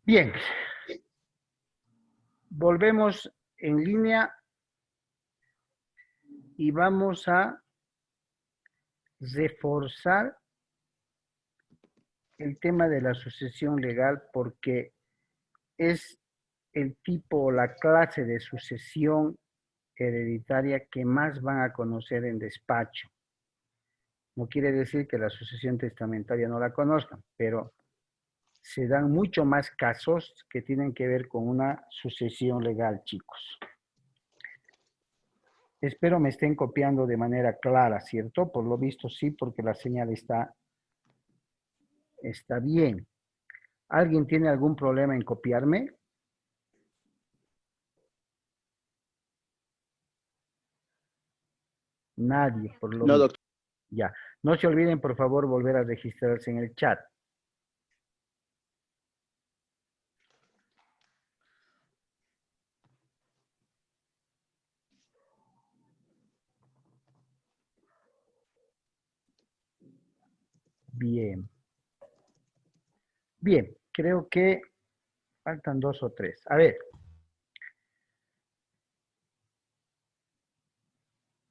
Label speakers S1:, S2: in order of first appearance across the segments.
S1: Bien, volvemos en línea y vamos a reforzar el tema de la sucesión legal porque es el tipo o la clase de sucesión hereditaria que más van a conocer en despacho. No quiere decir que la sucesión testamentaria no la conozcan, pero se dan mucho más casos que tienen que ver con una sucesión legal, chicos. Espero me estén copiando de manera clara, ¿cierto? Por lo visto sí, porque la señal está bien. ¿Alguien tiene algún problema en copiarme? Nadie, por lo
S2: No,
S1: visto.
S2: doctor.
S1: Ya. No se olviden, por favor, volver a registrarse en el chat. Bien. Bien, creo que faltan 2 o 3. A ver.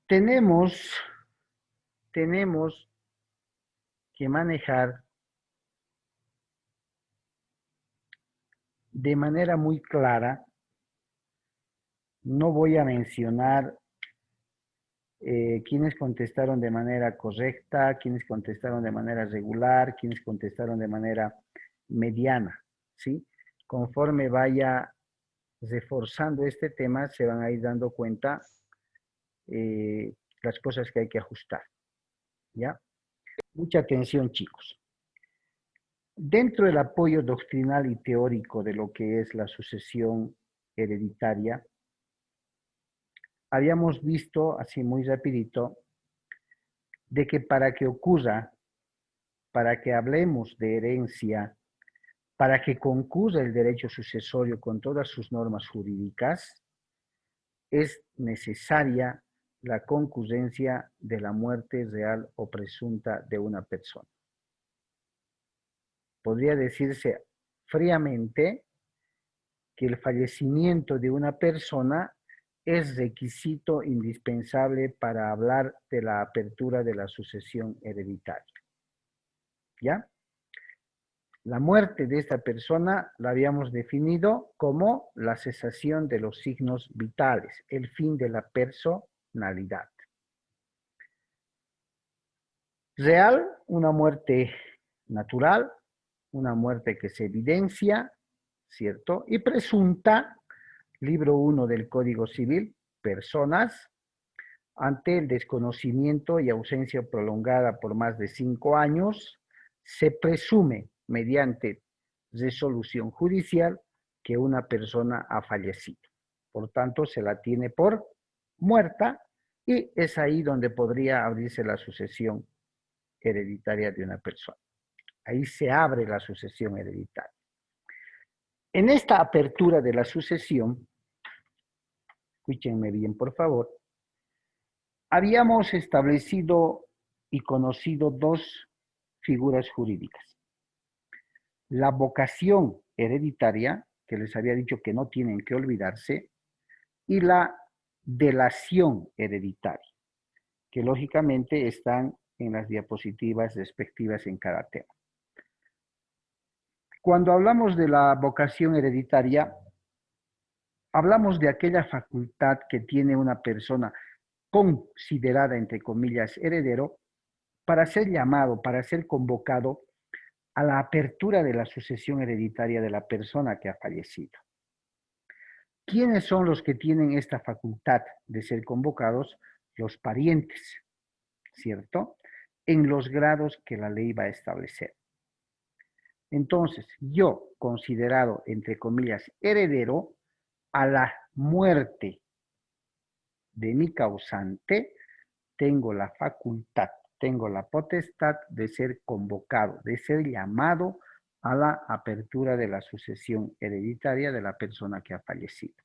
S1: Tenemos que manejar de manera muy clara. No voy a mencionar quienes contestaron de manera correcta, quienes contestaron de manera regular, quienes contestaron de manera mediana, ¿sí? Conforme vaya reforzando este tema, se van a ir dando cuenta las cosas que hay que ajustar, ¿ya? Mucha atención, chicos. Dentro del apoyo doctrinal y teórico de lo que es la sucesión hereditaria, habíamos visto, así muy rapidito, de que para que ocurra, para que hablemos de herencia, para que concurra el derecho sucesorio con todas sus normas jurídicas, es necesaria la concurrencia de la muerte real o presunta de una persona. Podría decirse fríamente que el fallecimiento de una persona es requisito indispensable para hablar de la apertura de la sucesión hereditaria. ¿Ya? La muerte de esta persona la habíamos definido como la cesación de los signos vitales, el fin de la personalidad. Real, una muerte natural, una muerte que se evidencia, ¿cierto? Y presunta, libro 1 del Código Civil, personas, ante el desconocimiento y ausencia prolongada por más de 5 años, se presume mediante resolución judicial que una persona ha fallecido. Por tanto, se la tiene por muerta y es ahí donde podría abrirse la sucesión hereditaria de una persona. Ahí se abre la sucesión hereditaria. En esta apertura de la sucesión, escúchenme bien, por favor, habíamos establecido y conocido dos figuras jurídicas. La vocación hereditaria, que les había dicho que no tienen que olvidarse, y la delación hereditaria, que lógicamente están en las diapositivas respectivas en cada tema. Cuando hablamos de la vocación hereditaria, hablamos de aquella facultad que tiene una persona considerada, entre comillas, heredero, para ser llamado, para ser convocado a la apertura de la sucesión hereditaria de la persona que ha fallecido. ¿Quiénes son los que tienen esta facultad de ser convocados? Los parientes, ¿cierto? En los grados que la ley va a establecer. Entonces, yo, considerado, entre comillas, heredero, a la muerte de mi causante, tengo la facultad, tengo la potestad de ser convocado, de ser llamado a la apertura de la sucesión hereditaria de la persona que ha fallecido.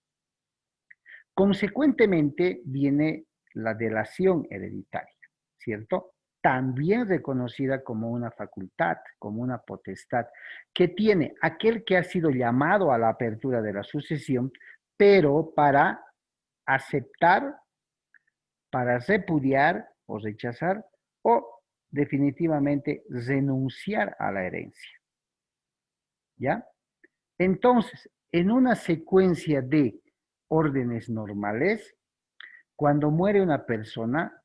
S1: Consecuentemente viene la delación hereditaria, ¿cierto? también reconocida como una facultad, como una potestad, que tiene aquel que ha sido llamado a la apertura de la sucesión, pero para aceptar, para repudiar o rechazar, o definitivamente renunciar a la herencia. ¿Ya? Entonces, en una secuencia de órdenes normales, cuando muere una persona,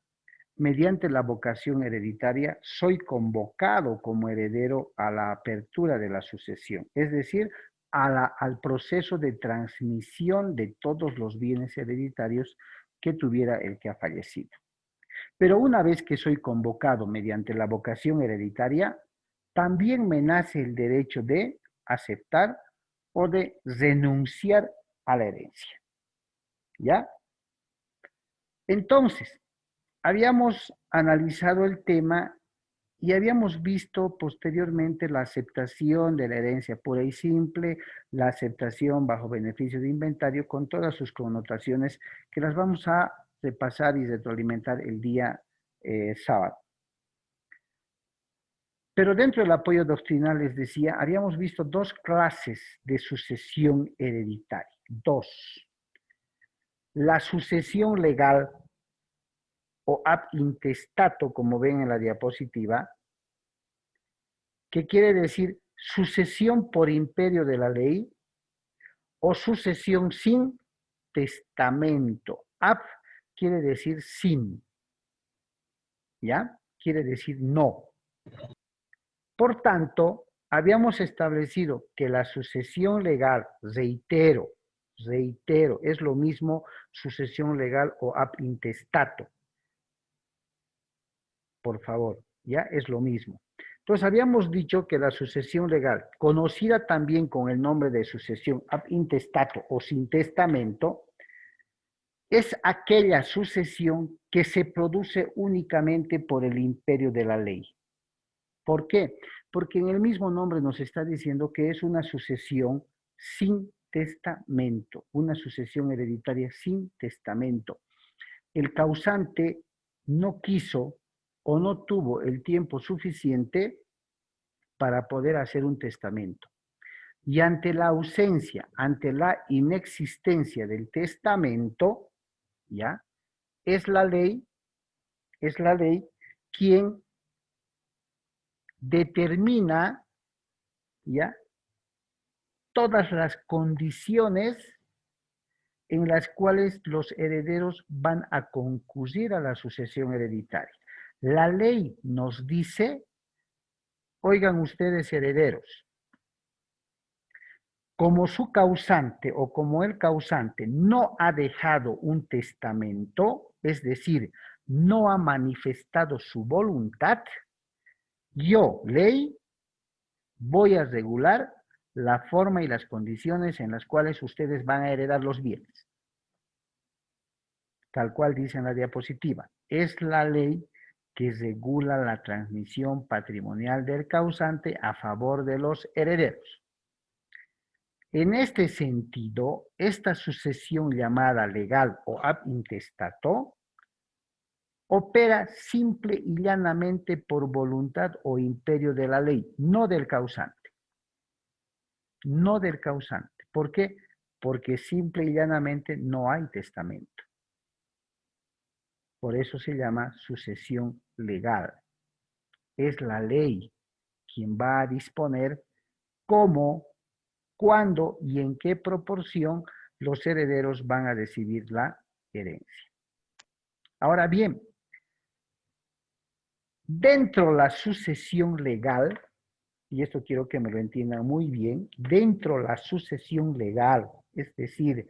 S1: mediante la vocación hereditaria, soy convocado como heredero a la apertura de la sucesión, es decir, al proceso de transmisión de todos los bienes hereditarios que tuviera el que ha fallecido. Pero una vez que soy convocado mediante la vocación hereditaria, también me nace el derecho de aceptar o de renunciar a la herencia. ¿Ya? Entonces, habíamos analizado el tema y habíamos visto posteriormente la aceptación de la herencia pura y simple, la aceptación bajo beneficio de inventario con todas sus connotaciones que las vamos a repasar y retroalimentar el día sábado. Pero dentro del apoyo doctrinal, les decía, habíamos visto dos clases de sucesión hereditaria. Dos. La sucesión legal o ab intestato, como ven en la diapositiva, que quiere decir sucesión por imperio de la ley o sucesión sin testamento. Ab quiere decir sin, ¿ya? Quiere decir no. Por tanto, habíamos establecido que la sucesión legal, reitero, es lo mismo sucesión legal o ab intestato. Por favor, ya es lo mismo. Entonces, habíamos dicho que la sucesión legal, conocida también con el nombre de sucesión ab intestato o sin testamento, es aquella sucesión que se produce únicamente por el imperio de la ley. ¿Por qué? Porque en el mismo nombre nos está diciendo que es una sucesión sin testamento, una sucesión hereditaria sin testamento. El causante no quiso o no tuvo el tiempo suficiente para poder hacer un testamento. Y ante la ausencia, ante la inexistencia del testamento, ¿ya? Es la ley quien determina, ¿ya? Todas las condiciones en las cuales los herederos van a concurrir a la sucesión hereditaria. La ley nos dice, oigan ustedes herederos, como su causante o como el causante no ha dejado un testamento, es decir, no ha manifestado su voluntad, yo, ley, voy a regular la forma y las condiciones en las cuales ustedes van a heredar los bienes. Tal cual dice en la diapositiva. Es la ley que regula la transmisión patrimonial del causante a favor de los herederos. En este sentido, esta sucesión llamada legal o ab intestato opera simple y llanamente por voluntad o imperio de la ley, no del causante. No del causante. ¿Por qué? Porque simple y llanamente no hay testamento. Por eso se llama sucesión legal. Es la ley quien va a disponer cómo, cuándo y en qué proporción los herederos van a recibir la herencia. Ahora bien, dentro de la sucesión legal, y esto quiero que me lo entiendan muy bien, dentro de la sucesión legal, es decir,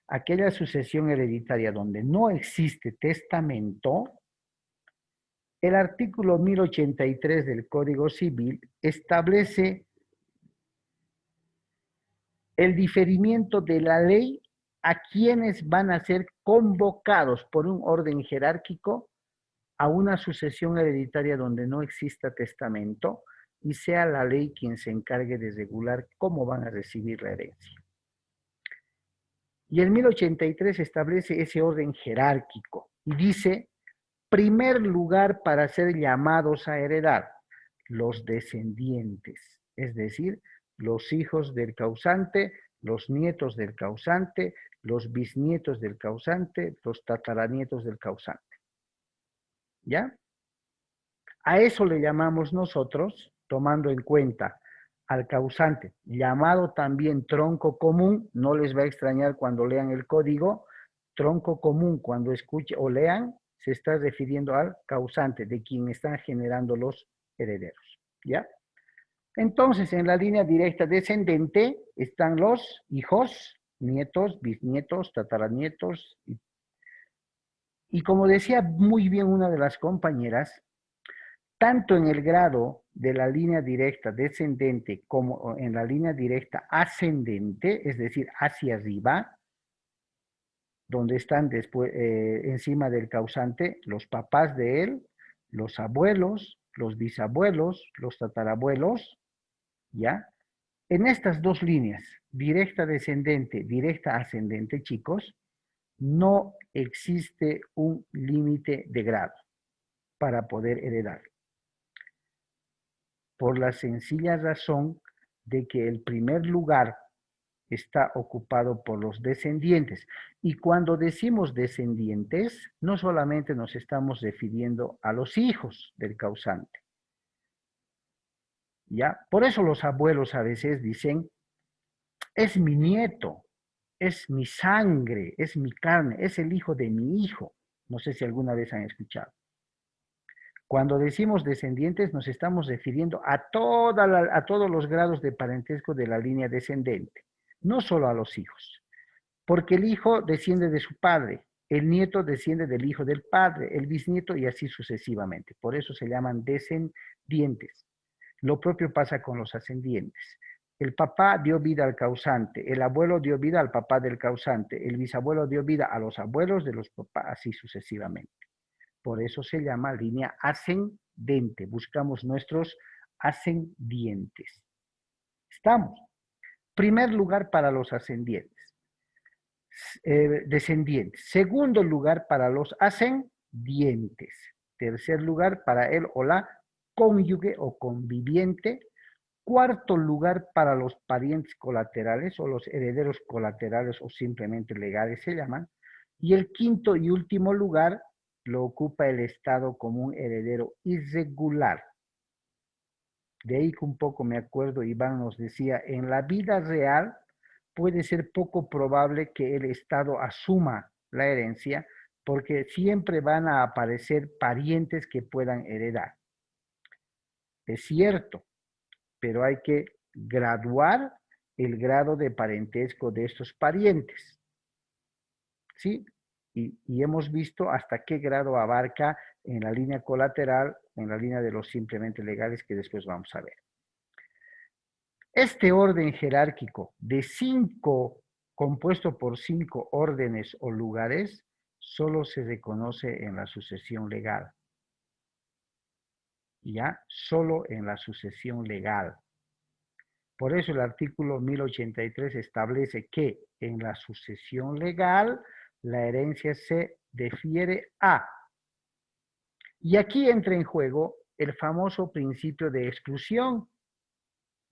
S1: aquella sucesión hereditaria donde no existe testamento, el artículo 1083 del Código Civil establece el diferimiento de la ley a quienes van a ser convocados por un orden jerárquico a una sucesión hereditaria donde no exista testamento y sea la ley quien se encargue de regular cómo van a recibir la herencia. Y el 1083 establece ese orden jerárquico y dice primer lugar para ser llamados a heredar, los descendientes, es decir, los hijos del causante, los nietos del causante, los bisnietos del causante, los tataranietos del causante. ¿Ya? A eso le llamamos nosotros, tomando en cuenta al causante, llamado también tronco común, no les va a extrañar cuando lean el código, tronco común, cuando escuchen o lean, se está refiriendo al causante, de quien están generando los herederos. ¿Ya? Entonces, en la línea directa descendente están los hijos, nietos, bisnietos, tataranietos. Y como decía muy bien una de las compañeras, tanto en el grado de la línea directa descendente como en la línea directa ascendente, es decir, hacia arriba, donde están después, encima del causante, los papás de él, los abuelos, los bisabuelos, los tatarabuelos, ¿ya? En estas dos líneas, directa descendente, directa ascendente, chicos, no existe un límite de grado para poder heredar. Por la sencilla razón de que el primer lugar está ocupado por los descendientes. Y cuando decimos descendientes, no solamente nos estamos refiriendo a los hijos del causante. ¿Ya? Por eso los abuelos a veces dicen, es mi nieto, es mi sangre, es mi carne, es el hijo de mi hijo. No sé si alguna vez han escuchado. Cuando decimos descendientes nos estamos refiriendo a todos los grados de parentesco de la línea descendente, no solo a los hijos, porque el hijo desciende de su padre, el nieto desciende del hijo del padre, el bisnieto y así sucesivamente. Por eso se llaman descendientes. Lo propio pasa con los ascendientes. El papá dio vida al causante, el abuelo dio vida al papá del causante, el bisabuelo dio vida a los abuelos de los papás, así sucesivamente. Por eso se llama línea ascendente. Buscamos nuestros ascendientes. ¿Estamos? Primer lugar para los ascendientes. Descendientes. Segundo lugar para los ascendientes. Tercer lugar para el o la cónyuge o conviviente. Cuarto lugar para los parientes colaterales o los herederos colaterales o simplemente legales se llaman. Y el quinto y último lugar lo ocupa el Estado como un heredero irregular. De ahí que un poco me acuerdo, Iván nos decía, en la vida real puede ser poco probable que el Estado asuma la herencia porque siempre van a aparecer parientes que puedan heredar. Es cierto, pero hay que graduar el grado de parentesco de estos parientes. ¿Sí? Y hemos visto hasta qué grado abarca en la línea colateral, en la línea de los simplemente legales que después vamos a ver. Este orden jerárquico de 5, compuesto por 5 órdenes o lugares, solo se reconoce en la sucesión legal. ¿Ya? Solo en la sucesión legal. Por eso el artículo 1083 establece que en la sucesión legal la herencia se defiere a. Y aquí entra en juego el famoso principio de exclusión,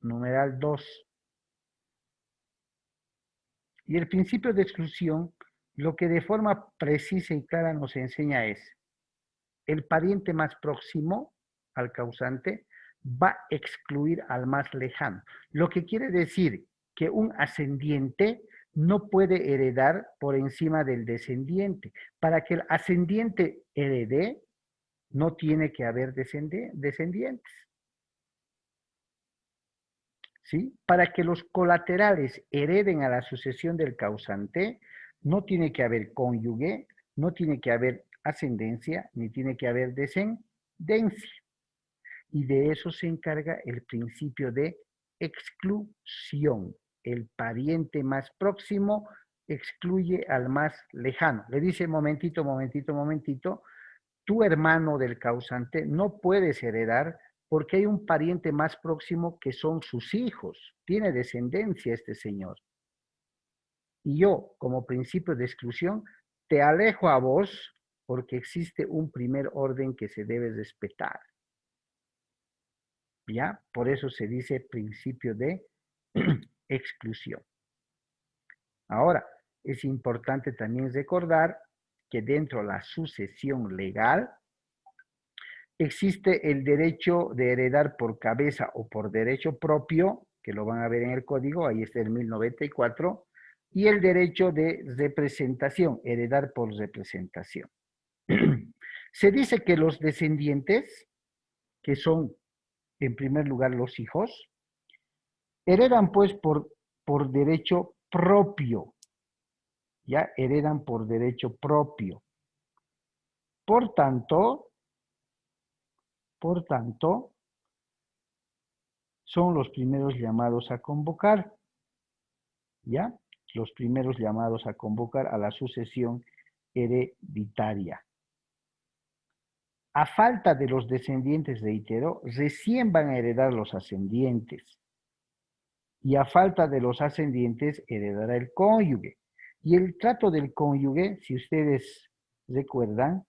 S1: numeral 2. Y el principio de exclusión lo que de forma precisa y clara nos enseña es, el pariente más próximo al causante va a excluir al más lejano. Lo que quiere decir que un ascendiente no puede heredar por encima del descendiente. Para que el ascendiente herede, no tiene que haber descendientes. ¿Sí? Para que los colaterales hereden a la sucesión del causante, no tiene que haber cónyuge, no tiene que haber ascendencia, ni tiene que haber descendencia. Y de eso se encarga el principio de exclusión. El pariente más próximo excluye al más lejano. Le dice, momentito, momentito, momentito, tu hermano del causante no puedes heredar porque hay un pariente más próximo que son sus hijos. Tiene descendencia este señor. Y yo, como principio de exclusión, te alejo a vos porque existe un primer orden que se debe respetar. ¿Ya? Por eso se dice principio de exclusión. Ahora, es importante también recordar que dentro de la sucesión legal existe el derecho de heredar por cabeza o por derecho propio, que lo van a ver en el código, ahí está el 1094, y el derecho de representación, heredar por representación. Se dice que los descendientes, que son en primer lugar los hijos, heredan pues por derecho propio, ya heredan por derecho propio. Por tanto, son los primeros llamados a convocar, ¿ya? Los primeros llamados a convocar a la sucesión hereditaria. A falta de los descendientes, reitero, recién van a heredar los ascendientes. Y a falta de los ascendientes, heredará el cónyuge. Y el trato del cónyuge, si ustedes recuerdan,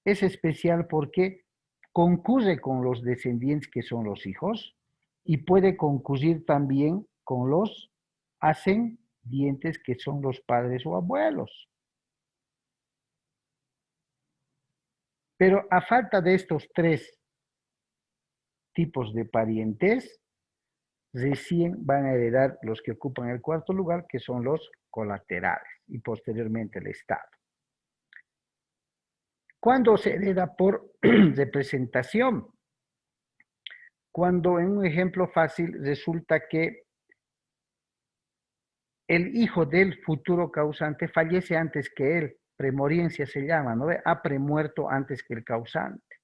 S1: es especial porque concurre con los descendientes que son los hijos y puede concurrir también con los ascendientes que son los padres o abuelos. Pero a falta de estos tres tipos de parientes, recién van a heredar los que ocupan el cuarto lugar, que son los colaterales y posteriormente el Estado. ¿Cuándo se hereda por representación? Cuando en un ejemplo fácil resulta que el hijo del futuro causante fallece antes que él, premoriencia se llama, ¿no? Ha premuerto antes que el causante.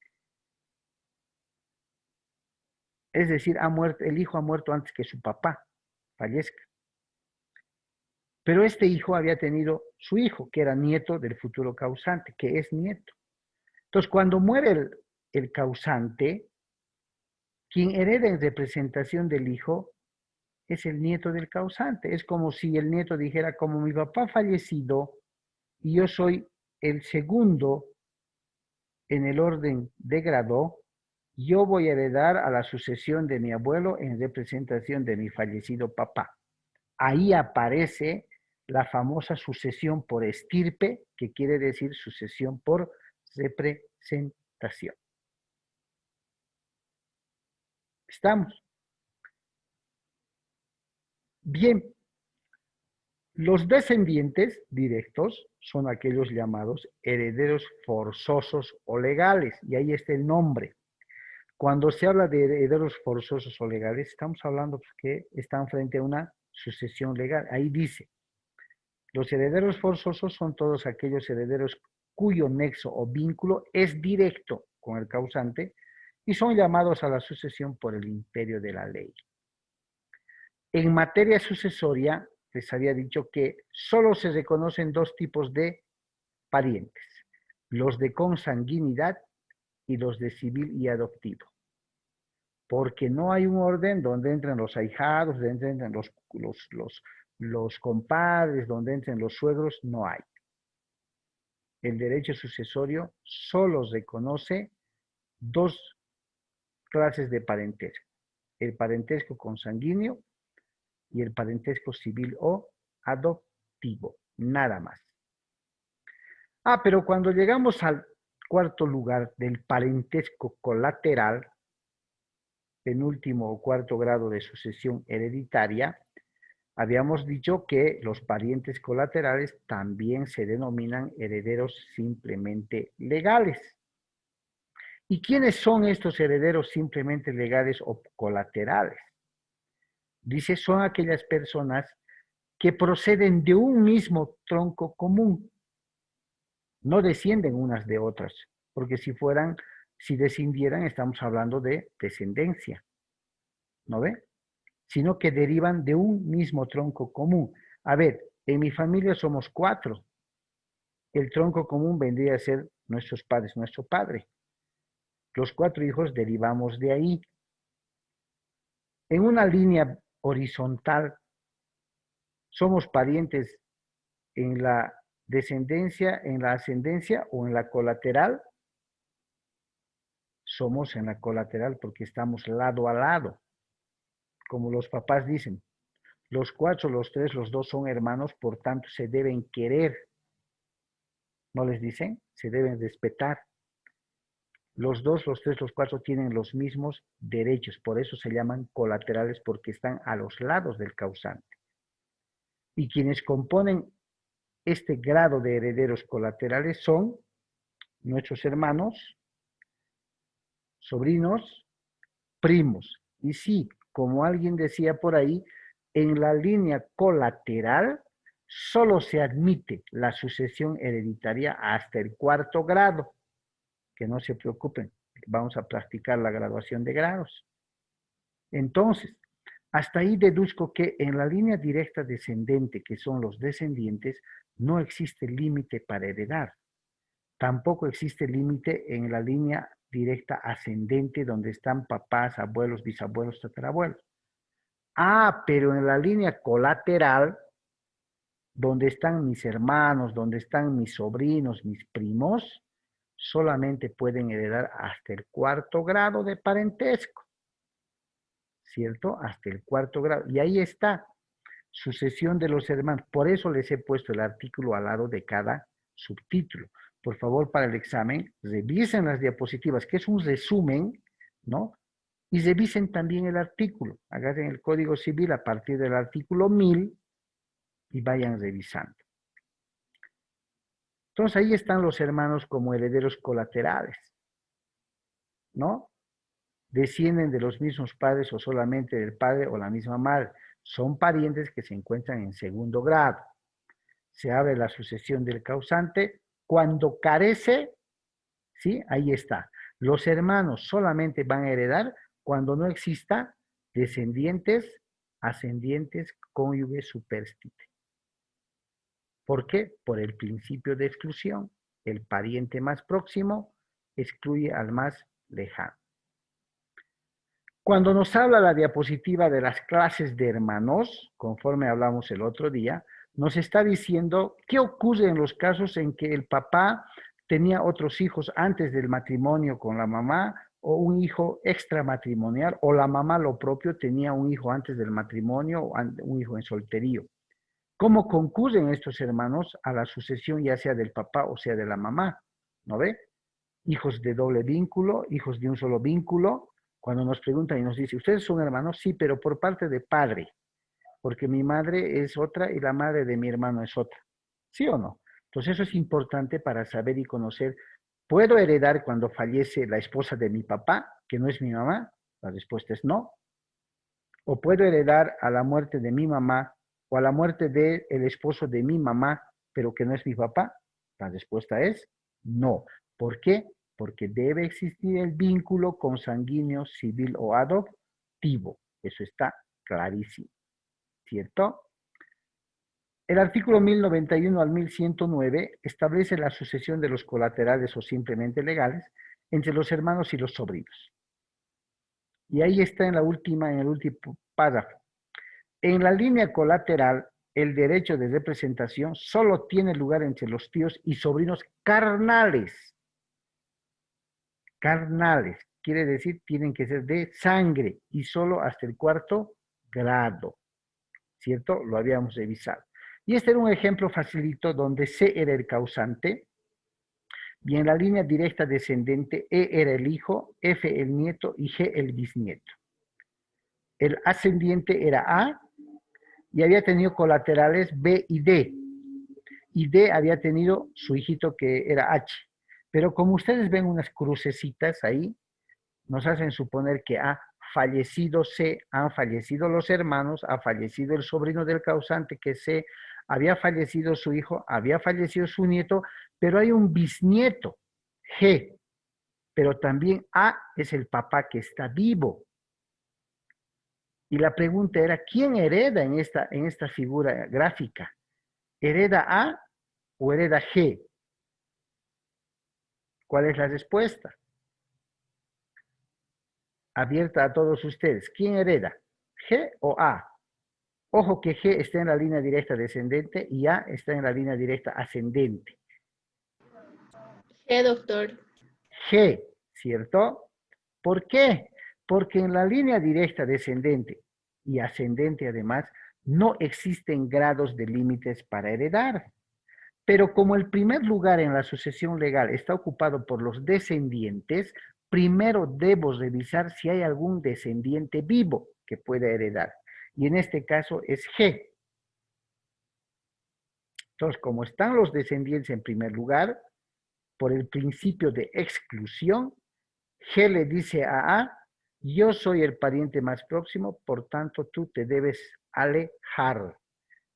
S1: Es decir, el hijo ha muerto antes que su papá fallezca. Pero este hijo había tenido su hijo, que era nieto del futuro causante, que es nieto. Entonces, cuando muere el causante, quien hereda en representación del hijo es el nieto del causante. Es como si el nieto dijera, como mi papá ha fallecido y yo soy el segundo en el orden de grado, yo voy a heredar a la sucesión de mi abuelo en representación de mi fallecido papá. Ahí aparece la famosa sucesión por estirpe, que quiere decir sucesión por representación. ¿Estamos? Bien, los descendientes directos son aquellos llamados herederos forzosos o legales, y ahí está el nombre. Cuando se habla de herederos forzosos o legales, estamos hablando que están frente a una sucesión legal. Ahí dice, los herederos forzosos son todos aquellos herederos cuyo nexo o vínculo es directo con el causante y son llamados a la sucesión por el imperio de la ley. En materia sucesoria, les había dicho que solo se reconocen dos tipos de parientes, los de consanguinidad y los de civil y adoptivo. Porque no hay un orden donde entren los ahijados, donde entren los compadres, donde entren los suegros, no hay. El derecho sucesorio solo reconoce dos clases de parentesco, el parentesco consanguíneo y el parentesco civil o adoptivo, nada más. Pero cuando llegamos al cuarto lugar del parentesco colateral, penúltimo o cuarto grado de sucesión hereditaria, habíamos dicho que los parientes colaterales también se denominan herederos simplemente legales. ¿Y quiénes son estos herederos simplemente legales o colaterales? Dice, son aquellas personas que proceden de un mismo tronco común. No descienden unas de otras, porque si descendieran, estamos hablando de descendencia. ¿No ve? Sino que derivan de un mismo tronco común. A ver, en mi familia somos 4. El tronco común vendría a ser nuestros padres, nuestro padre. Los 4 hijos derivamos de ahí. En una línea horizontal somos parientes en la descendencia en la ascendencia o en la colateral. Somos en la colateral porque estamos lado a lado. Como los papás dicen, los 4, los 3, los 2 son hermanos, por tanto se deben querer. ¿No les dicen? Se deben respetar. Los 2, los 3, los 4 tienen los mismos derechos, por eso se llaman colaterales porque están a los lados del causante. Y quienes componen este grado de herederos colaterales son nuestros hermanos, sobrinos, primos. Y sí, como alguien decía por ahí, en la línea colateral solo se admite la sucesión hereditaria hasta el 4º grado. Que no se preocupen, vamos a practicar la graduación de grados. Entonces, hasta ahí deduzco que en la línea directa descendente, que son los descendientes, no existe límite para heredar. Tampoco existe límite en la línea directa ascendente, donde están papás, abuelos, bisabuelos, tatarabuelos. Pero en la línea colateral, donde están mis hermanos, donde están mis sobrinos, mis primos, solamente pueden heredar hasta el 4º grado de parentesco, ¿cierto? Hasta el 4º grado. Y ahí está, sucesión de los hermanos. Por eso les he puesto el artículo al lado de cada subtítulo. Por favor, para el examen, revisen las diapositivas, que es un resumen, ¿no? Y revisen también el artículo. Agarren el Código Civil a partir del artículo 1000 y vayan revisando. Entonces ahí están los hermanos como herederos colaterales, ¿no? Descienden de los mismos padres o solamente del padre o la misma madre. Son parientes que se encuentran en 2º grado. Se abre la sucesión del causante. Cuando carece, ¿sí? Ahí está. Los hermanos solamente van a heredar cuando no exista descendientes, ascendientes, cónyuge, superstite. ¿Por qué? Por el principio de exclusión. El pariente más próximo excluye al más lejano. Cuando nos habla la diapositiva de las clases de hermanos, conforme hablamos el otro día, nos está diciendo qué ocurre en los casos en que el papá tenía otros hijos antes del matrimonio con la mamá o un hijo extramatrimonial, o la mamá lo propio tenía un hijo antes del matrimonio o un hijo en solterío. ¿Cómo concurren estos hermanos a la sucesión ya sea del papá o sea de la mamá? ¿No ve? Hijos de doble vínculo, hijos de un solo vínculo. Cuando nos preguntan y nos dice, ¿ustedes son hermanos? Sí, pero por parte de padre, porque mi madre es otra y la madre de mi hermano es otra. ¿Sí o no? Entonces eso es importante para saber y conocer. ¿Puedo heredar cuando fallece la esposa de mi papá, que no es mi mamá? La respuesta es no. ¿O puedo heredar a la muerte de mi mamá o a la muerte del esposo de mi mamá, pero que no es mi papá? La respuesta es no. ¿Por qué? Porque debe existir el vínculo consanguíneo, civil o adoptivo. Eso está clarísimo, ¿cierto? El artículo 1091 al 1109 establece la sucesión de los colaterales o simplemente legales entre los hermanos y los sobrinos. Y ahí está en el último párrafo. En la línea colateral, el derecho de representación solo tiene lugar entre los tíos y sobrinos carnales. Carnales, quiere decir, tienen que ser de sangre y solo hasta el 4º grado. ¿Cierto? Lo habíamos revisado. Y este era un ejemplo facilito donde C era el causante y en la línea directa descendente E era el hijo, F el nieto y G el bisnieto. El ascendiente era A y había tenido colaterales B y D. Y D había tenido su hijito que era H. Pero como ustedes ven unas crucecitas ahí, nos hacen suponer que ha fallecido C, han fallecido los hermanos, ha fallecido el sobrino del causante, que C, había fallecido su hijo, había fallecido su nieto, pero hay un bisnieto, G, pero también A es el papá que está vivo. Y la pregunta era, ¿quién hereda en esta figura gráfica? ¿Hereda A o hereda G? ¿Cuál es la respuesta? Abierta a todos ustedes. ¿Quién hereda? ¿G o A? Ojo que G está en la línea directa descendente y A está en la línea directa ascendente.
S2: G, doctor.
S1: G, ¿cierto? ¿Por qué? Porque en la línea directa descendente y ascendente además no existen grados de límites para heredar. Pero como el primer lugar en la sucesión legal está ocupado por los descendientes, primero debo revisar si hay algún descendiente vivo que pueda heredar. Y en este caso es G. Entonces, como están los descendientes en primer lugar, por el principio de exclusión, G le dice a A, yo soy el pariente más próximo, por tanto tú te debes alejar,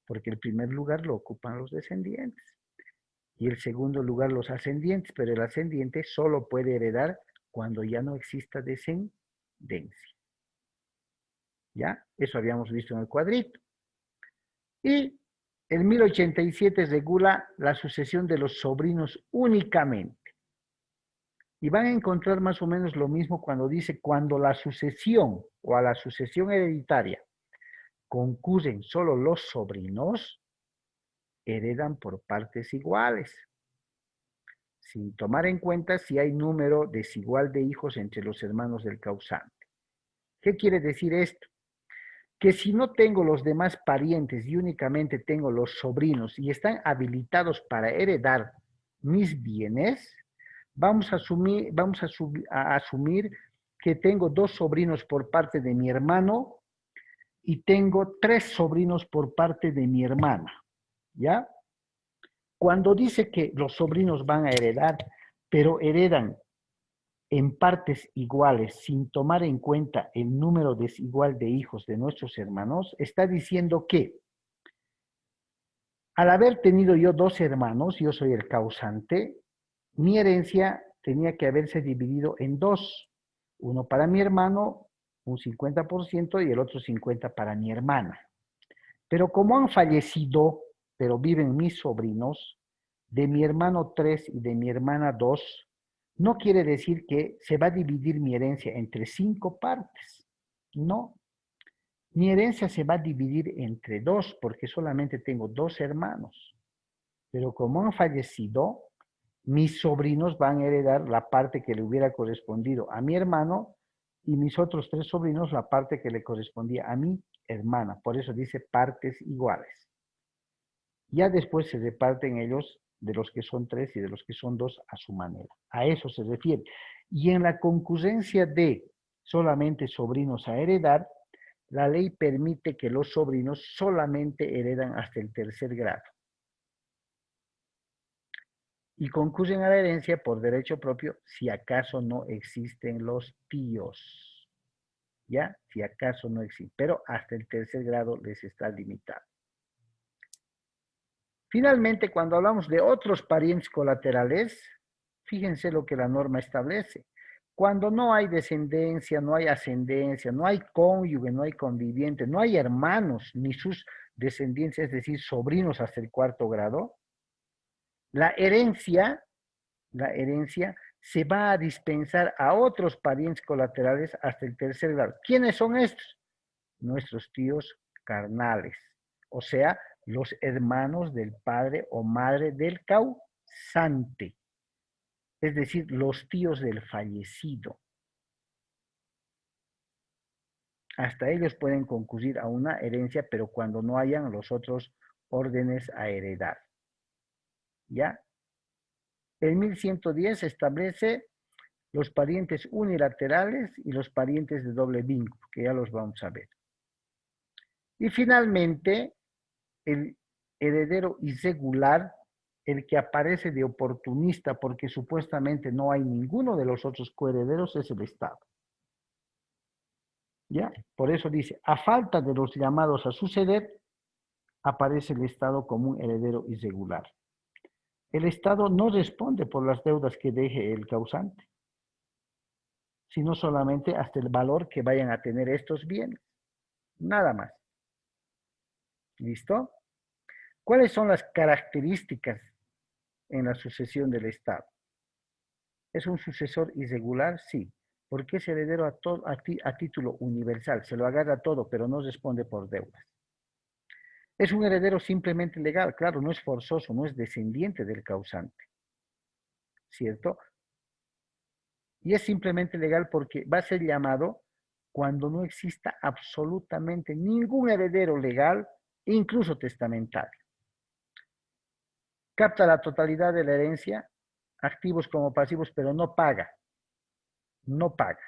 S1: porque el primer lugar lo ocupan los descendientes y el segundo lugar los ascendientes, pero el ascendiente solo puede heredar cuando ya no exista descendencia. ¿Ya? Eso habíamos visto en el cuadrito. Y el 1087 regula la sucesión de los sobrinos únicamente. Y van a encontrar más o menos lo mismo cuando dice, cuando la sucesión o a la sucesión hereditaria concurren solo los sobrinos, heredan por partes iguales, sin tomar en cuenta si hay número desigual de hijos entre los hermanos del causante. ¿Qué quiere decir esto? Que si no tengo los demás parientes y únicamente tengo los sobrinos y están habilitados para heredar mis bienes, vamos a asumir que tengo 2 sobrinos por parte de mi hermano y tengo 3 sobrinos por parte de mi hermana, ¿ya? Cuando dice que los sobrinos van a heredar, pero heredan en partes iguales, sin tomar en cuenta el número desigual de hijos de nuestros hermanos, está diciendo que al haber tenido yo 2 hermanos, yo soy el causante, mi herencia tenía que haberse dividido en 2. Uno para mi hermano, un 50%, y el otro 50% para mi hermana. Pero como han fallecido, pero viven mis sobrinos, de mi hermano 3 y de mi hermana 2, no quiere decir que se va a dividir mi herencia entre 5 partes. No. Mi herencia se va a dividir entre 2 porque solamente tengo 2 hermanos. Pero como han fallecido, mis sobrinos van a heredar la parte que le hubiera correspondido a mi hermano y mis otros 3 sobrinos la parte que le correspondía a mi hermana. Por eso dice partes iguales. Ya después se reparten ellos de los que son 3 y de los que son 2 a su manera. A eso se refiere. Y en la concurrencia de solamente sobrinos a heredar, la ley permite que los sobrinos solamente heredan hasta el 3er grado. Y concurren a la herencia por derecho propio si acaso no existen los tíos. ¿Ya? Si acaso no existen. Pero hasta el 3er grado les está limitado. Finalmente, cuando hablamos de otros parientes colaterales, fíjense lo que la norma establece. Cuando no hay descendencia, no hay ascendencia, no hay cónyuge, no hay conviviente, no hay hermanos ni sus descendientes, es decir, sobrinos hasta el 4er grado, la herencia se va a dispensar a otros parientes colaterales hasta el 3er grado. ¿Quiénes son estos? Nuestros tíos carnales, o sea, los hermanos del padre o madre del causante, es decir, los tíos del fallecido. Hasta ellos pueden concurrir a una herencia, pero cuando no hayan los otros órdenes a heredar. ¿Ya? El 1110 establece los parientes unilaterales y los parientes de doble vínculo, que ya los vamos a ver. Y finalmente, el heredero irregular, el que aparece de oportunista porque supuestamente no hay ninguno de los otros coherederos, es el Estado. ¿Ya? Por eso dice, a falta de los llamados a suceder, aparece el Estado como un heredero irregular. El Estado no responde por las deudas que deje el causante, sino solamente hasta el valor que vayan a tener estos bienes. Nada más. ¿Listo? ¿Cuáles son las características en la sucesión del Estado? ¿Es un sucesor irregular? Sí. Porque es heredero a título universal. Se lo agarra todo, pero no responde por deudas. Es un heredero simplemente legal, claro, no es forzoso, no es descendiente del causante, ¿cierto? Y es simplemente legal porque va a ser llamado cuando no exista absolutamente ningún heredero legal, incluso testamentario. Capta la totalidad de la herencia, activos como pasivos, pero no paga. No paga.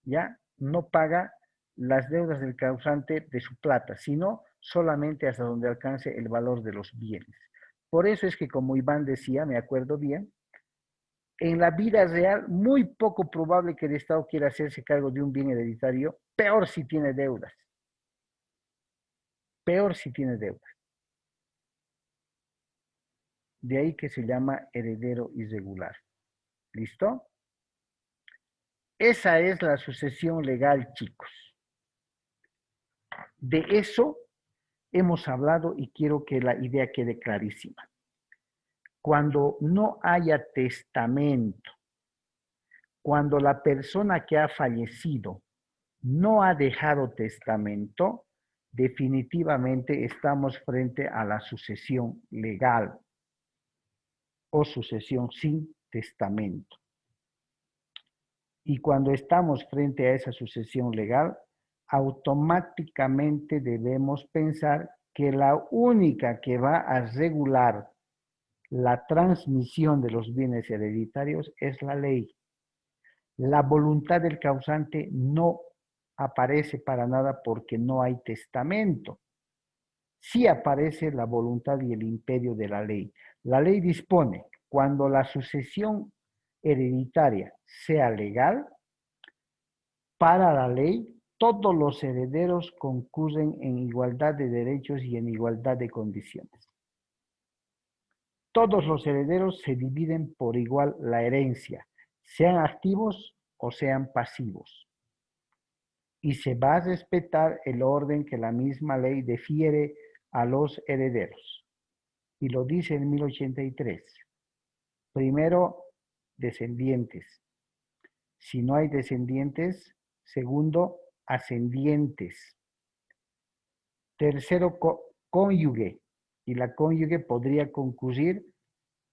S1: ¿Ya? No paga las deudas del causante de su plata, sino solamente hasta donde alcance el valor de los bienes. Por eso es que, como Iván decía, me acuerdo bien, en la vida real, muy poco probable que el Estado quiera hacerse cargo de un bien hereditario, peor si tiene deudas. Peor si tiene deudas. De ahí que se llama heredero irregular. ¿Listo? Esa es la sucesión legal, chicos. De eso hemos hablado y quiero que la idea quede clarísima. Cuando no haya testamento, cuando la persona que ha fallecido no ha dejado testamento, definitivamente estamos frente a la sucesión legal o sucesión sin testamento. Y cuando estamos frente a esa sucesión legal, automáticamente debemos pensar que la única que va a regular la transmisión de los bienes hereditarios es la ley. La voluntad del causante no aparece para nada porque no hay testamento. Sí aparece la voluntad y el imperio de la ley. La ley dispone, cuando la sucesión hereditaria sea legal, para la ley, todos los herederos concurren en igualdad de derechos y en igualdad de condiciones. Todos los herederos se dividen por igual la herencia, sean activos o sean pasivos. Y se va a respetar el orden que la misma ley defiere a los herederos. Y lo dice en 1083. Primero, descendientes. Si no hay descendientes, segundo, ascendientes. Tercero, cónyuge. Y la cónyuge podría concurrir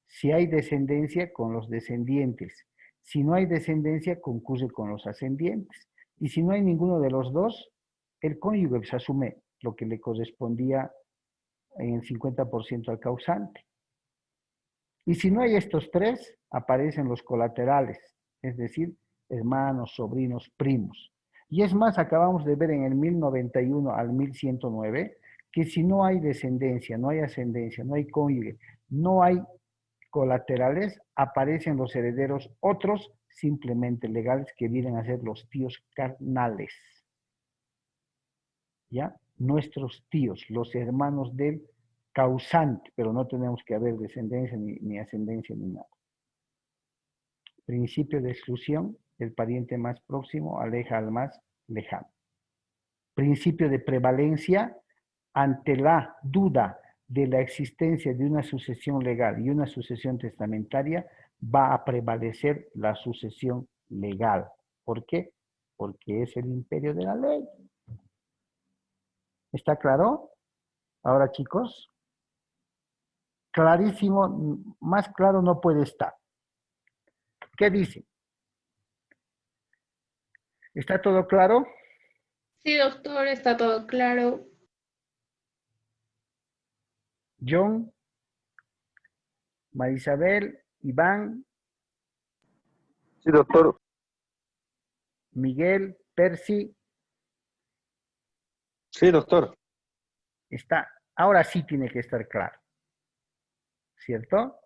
S1: si hay descendencia con los descendientes. Si no hay descendencia, concurre con los ascendientes. Y si no hay ninguno de los dos, el cónyuge se asume lo que le correspondía en el 50% al causante. Y si no hay estos tres, aparecen los colaterales, es decir, hermanos, sobrinos, primos. Y es más, acabamos de ver en el 1091 al 1109 que si no hay descendencia, no hay ascendencia, no hay cónyuge, no hay colaterales, aparecen los herederos otros simplemente legales que vienen a ser los tíos carnales. ¿Ya? Nuestros tíos, los hermanos del causante, pero no tenemos que haber descendencia ni ascendencia ni nada. Principio de exclusión, el pariente más próximo aleja al más lejano. Principio de prevalencia, ante la duda de la existencia de una sucesión legal y una sucesión testamentaria, va a prevalecer la sucesión legal. ¿Por qué? Porque es el imperio de la ley. ¿Está claro? Ahora, chicos, clarísimo, más claro no puede estar. ¿Qué dice? ¿Está todo claro?
S2: Sí, doctor, está todo claro.
S1: John, Marisabel, Iván,
S3: Sí, doctor.
S1: Miguel, Percy,
S3: Sí, doctor.
S1: está, ahora sí tiene que estar claro, ¿cierto?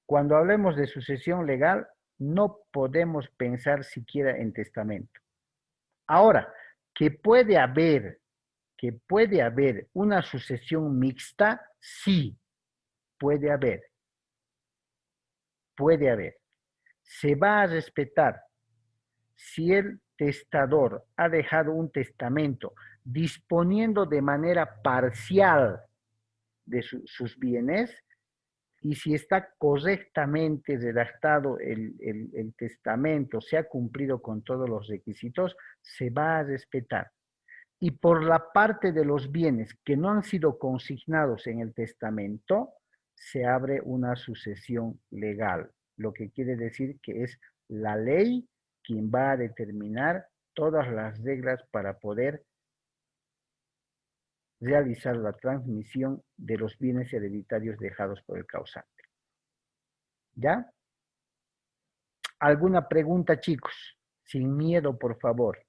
S1: Cuando hablemos de sucesión legal, no podemos pensar siquiera en testamento. Ahora, que puede haber una sucesión mixta, sí, puede haber. Puede haber. Se va a respetar si el testador ha dejado un testamento disponiendo de manera parcial de sus bienes y si está correctamente redactado el testamento, se ha cumplido con todos los requisitos, se va a respetar. y por la parte de los bienes que no han sido consignados en el testamento, se abre una sucesión legal, lo que quiere decir que es la ley quien va a determinar todas las reglas para poder realizar la transmisión de los bienes hereditarios dejados por el causante. ¿Ya? ¿Alguna pregunta, chicos? Sin miedo, por favor.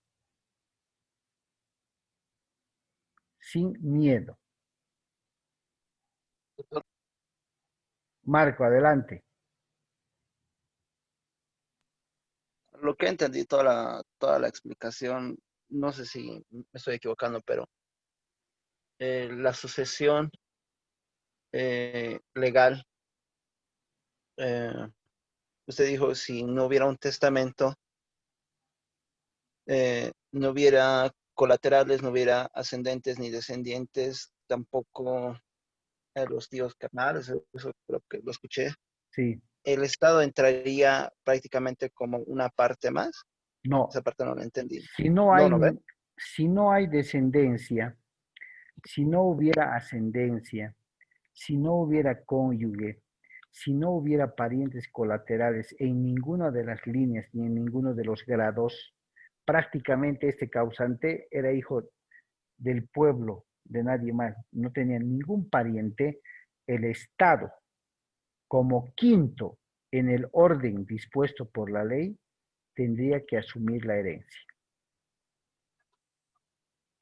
S1: Sin miedo. Marco, adelante.
S4: Lo que entendí toda la explicación, no sé si me estoy equivocando, pero la sucesión legal, usted dijo, si no hubiera un testamento, no hubiera colaterales, no hubiera ascendentes ni descendientes, tampoco los tíos carnales, eso creo que lo escuché.
S1: Sí.
S4: ¿El Estado entraría prácticamente como una parte más?
S1: No.
S4: Esa parte no la entendí.
S1: Si no hay
S4: ¿ve?
S1: descendencia, si no hubiera ascendencia, si no hubiera cónyuge, si no hubiera parientes colaterales en ninguna de las líneas ni en ninguno de los grados, prácticamente este causante era hijo del pueblo, de nadie más, no tenía ningún pariente. El Estado, como quinto en el orden dispuesto por la ley, tendría que asumir la herencia.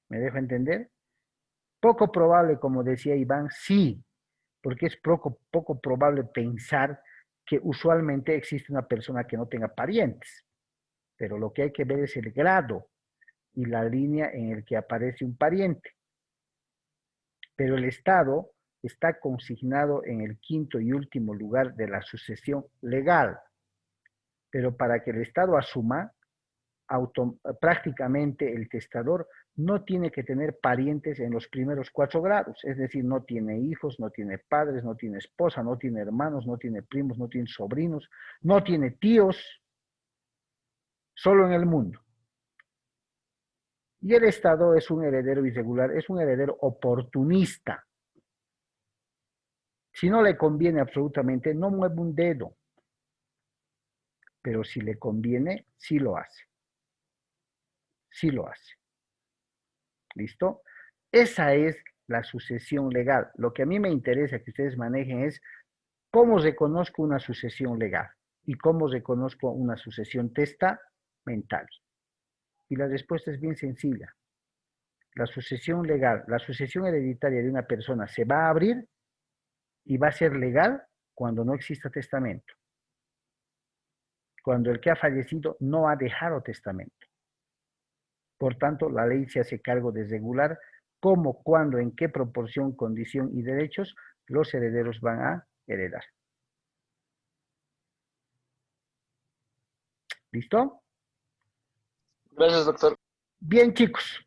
S1: ¿Me dejo entender? Poco probable, como decía Iván, sí, porque es poco probable pensar que usualmente existe una persona que no tenga parientes, pero lo que hay que ver es el grado y la línea en el que aparece un pariente. Pero el Estado está consignado en el quinto y último lugar de la sucesión legal. Pero para que el Estado asuma, prácticamente el testador no tiene que tener parientes en los primeros 4 grados, es decir, no tiene hijos, no tiene padres, no tiene esposa, no tiene hermanos, no tiene primos, no tiene sobrinos, no tiene tíos, solo en el mundo. Y el Estado es un heredero irregular, es un heredero oportunista. Si no le conviene absolutamente, no mueve un dedo, pero si le conviene, sí lo hace. Sí lo hace. ¿Listo? Esa es la sucesión legal. Lo que a mí me interesa que ustedes manejen es cómo reconozco una sucesión legal y cómo reconozco una sucesión testamentaria. Y la respuesta es bien sencilla. La sucesión legal, la sucesión hereditaria de una persona se va a abrir y va a ser legal cuando no exista testamento. Cuando el que ha fallecido no ha dejado testamento. Por tanto, la ley se hace cargo de regular cómo, cuándo, en qué proporción, condición y derechos los herederos van a heredar. ¿Listo?
S4: Gracias, doctor.
S1: Bien, chicos,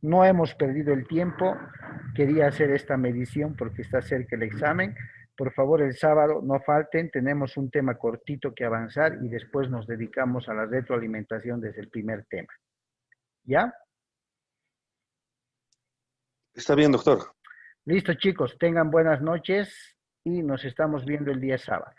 S1: no hemos perdido el tiempo. Quería hacer esta medición porque está cerca el examen. Por favor, el sábado no falten. Tenemos un tema cortito que avanzar y después nos dedicamos a la retroalimentación desde el primer tema. ¿Ya?
S3: Está bien, doctor.
S1: Listo, chicos. Tengan buenas noches y nos estamos viendo el día sábado.